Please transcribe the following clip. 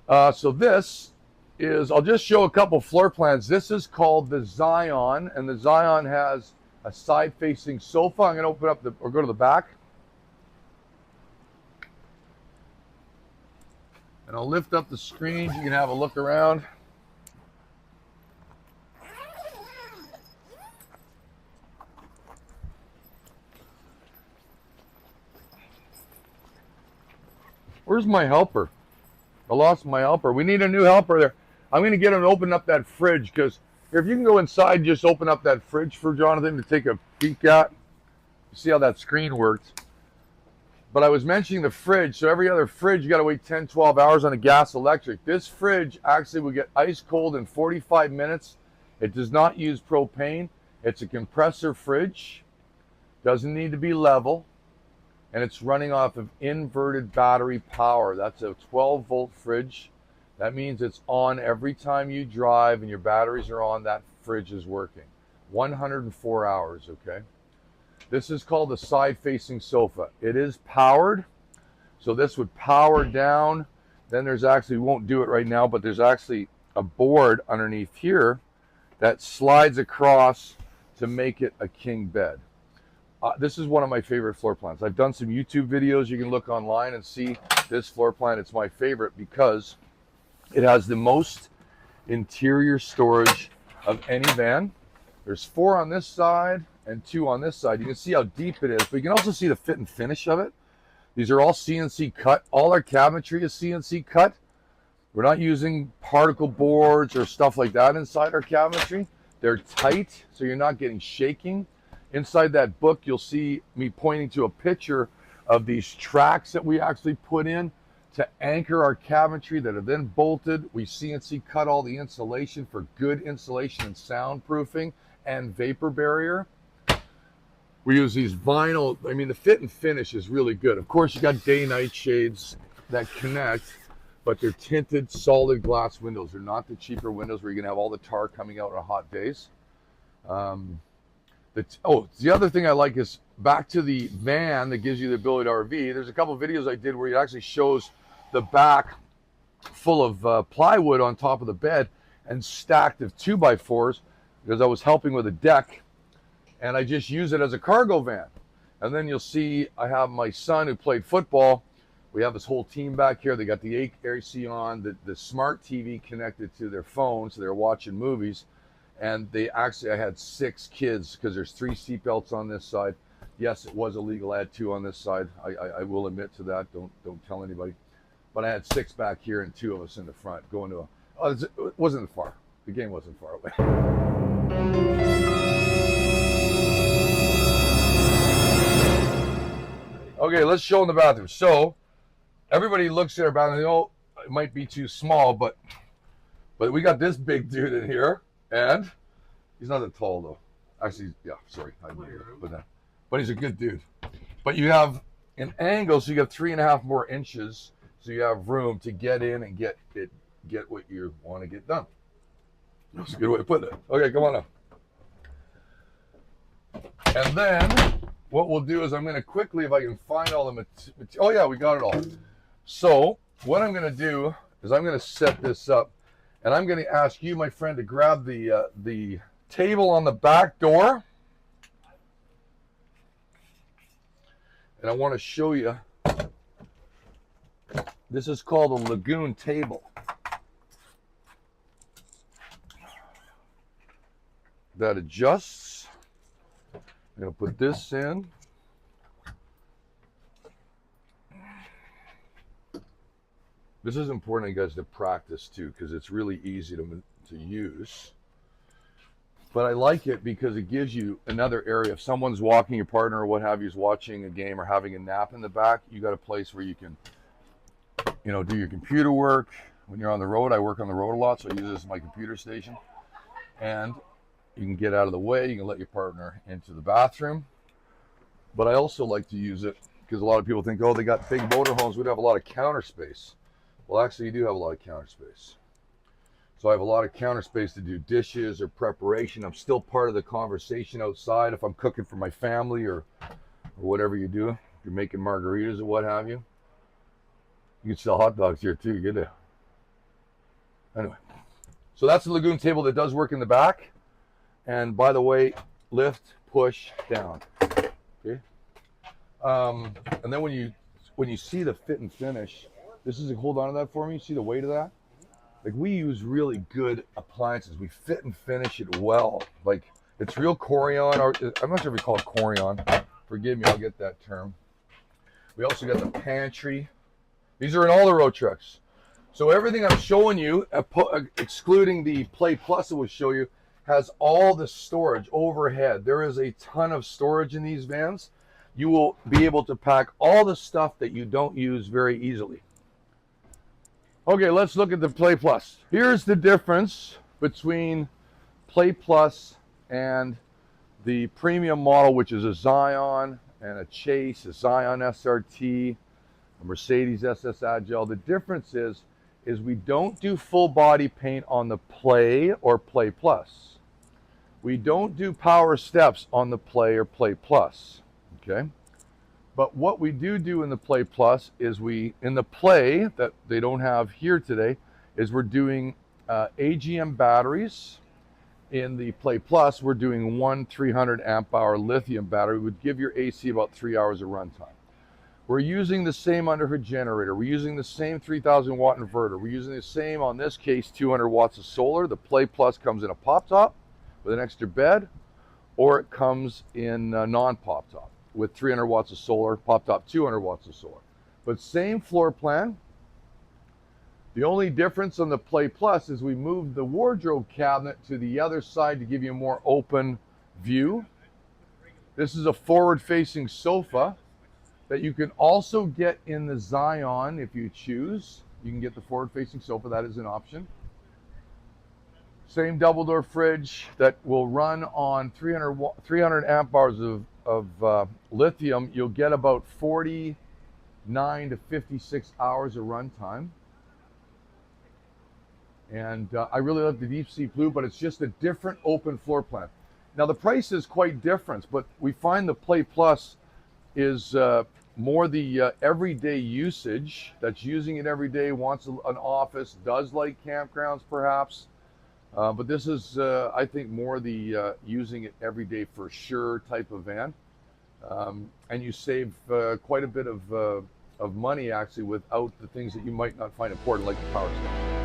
So this is, I'll just show a couple floor plans. This is called the Zion, and the Zion has a side-facing sofa. I'm going to open up or go to the back. And I'll lift up the screens. You can have a look around. Where's my helper? I lost my helper. We need a new helper there. I'm going to get him to open up that fridge, because if you can go inside and just open up that fridge for Jonathan to take a peek at. See how that screen works. But I was mentioning the fridge. So every other fridge, you got to wait 10, 12 hours on a gas electric. This fridge actually will get ice cold in 45 minutes. It does not use propane. It's a compressor fridge. Doesn't need to be level. And it's running off of inverted battery power. That's a 12-volt fridge. That means it's on every time you drive and your batteries are on, that fridge is working. 104 hours, okay? This is called the side-facing sofa. It is powered, so this would power down. Then there's actually, we won't do it right now, but there's actually a board underneath here that slides across to make it a king bed. This is one of my favorite floor plans. I've done some YouTube videos. You can look online and see this floor plan. It's my favorite because it has the most interior storage of any van. There's 4 on this side and 2 on this side. You can see how deep it is, but you can also see the fit and finish of it. These are all CNC cut. All our cabinetry is CNC cut. We're not using particle boards or stuff like that inside our cabinetry. They're tight, so you're not getting shaking. Inside that book, you'll see me pointing to a picture of these tracks that we actually put in to anchor our cabinetry that are then bolted. We CNC cut all the insulation for good insulation and soundproofing and vapor barrier. We use these vinyl. I mean, the fit and finish is really good. Of course, you got day-night shades that connect, but they're tinted solid glass windows. They're not the cheaper windows where you're gonna have all the tar coming out on hot days. The other thing I like is back to the van that gives you the ability to RV. There's a couple of videos I did where it actually shows the back full of plywood on top of the bed and stacked of 2x4s, because I was helping with a deck, and I just use it as a cargo van. And then you'll see I have my son who played football. We have this whole team back here. They got the AC on, the smart TV connected to their phone, so they're watching movies. And they actually, I had 6 kids, because there's 3 seatbelts on this side. Yes, it was illegal. I had 2 on this side. I will admit to that. Don't tell anybody. But I had 6 back here and 2 of us in the front going to it wasn't far. The game wasn't far away. Okay, let's show in the bathroom. So everybody looks at our bathroom. Oh, it might be too small, but we got this big dude in here. And he's not that tall though. Actually, yeah, sorry. But he's a good dude. But you have an angle, so you have 3.5 more inches, so you have room to get in and get what you want to get done. That's a good way to put it. Okay, come on up. And then what we'll do is I'm going to quickly, if I can find all the material. Oh yeah, we got it all. So what I'm going to do is I'm going to set this up. And I'm going to ask you, my friend, to grab the table on the back door. And I want to show you. This is called a Lagoon table. That adjusts. I'm going to put this in. This is important, you guys, to practice too, because it's really easy to use. But I like it because it gives you another area. If someone's walking, your partner or what have you is watching a game or having a nap in the back, you got a place where you can, do your computer work. When you're on the road, I work on the road a lot, so I use this as my computer station. And you can get out of the way. You can let your partner into the bathroom. But I also like to use it because a lot of people think, oh, they got big motorhomes, we'd have a lot of counter space. Well, actually, you do have a lot of counter space. So I have a lot of counter space to do dishes or preparation. I'm still part of the conversation outside if I'm cooking for my family or whatever you do. If you're making margaritas or what have you. You can sell hot dogs here too, get it. Anyway, so that's the lagoon table that does work in the back. And by the way, lift, push, down. Okay. And then when you see the fit and finish, this is, hold on to that for me. See the weight of that? Like, we use really good appliances. We fit and finish it well. Like, it's real Corian, or I'm not sure if we call it Corian. Forgive me, I'll get that term. We also got the pantry. These are in all the Roadtreks. So everything I'm showing you, excluding the Play Plus that will show you, has all the storage overhead. There is a ton of storage in these vans. You will be able to pack all the stuff that you don't use very easily. Okay, let's look at the Play Plus. Here's the difference between Play Plus and the premium model, which is a Zion and a Chase, a Zion SRT, a Mercedes SS Agile. The difference is we don't do full body paint on the Play or Play Plus. We don't do power steps on the Play or Play Plus, okay? But what we do in the Play Plus is in the Play, that they don't have here today, is we're doing AGM batteries. In the Play Plus, we're doing one 300 amp hour lithium battery, would give your AC about 3 hours of runtime. We're using the same underhood generator. We're using the same 3,000 watt inverter. We're using the same, on this case, 200 watts of solar. The Play Plus comes in a pop top with an extra bed, or it comes in non-pop top with 300 watts of solar, pop top 200 watts of solar. But same floor plan. The only difference on the Play Plus is we moved the wardrobe cabinet to the other side to give you a more open view. This is a forward-facing sofa that you can also get in the Zion if you choose. You can get the forward-facing sofa, that is an option. Same double door fridge that will run on 300 amp hours of lithium. You'll get about 49 to 56 hours of runtime. And I really love the deep sea blue, but it's just a different open floor plan. Now the price is quite different, but we find the Play Plus is more the everyday usage, that's using it every day, wants an office, does like campgrounds perhaps. But this is, I think, more the using it every day for sure type of van. And you save quite a bit of money actually without the things that you might not find important, like the power steps.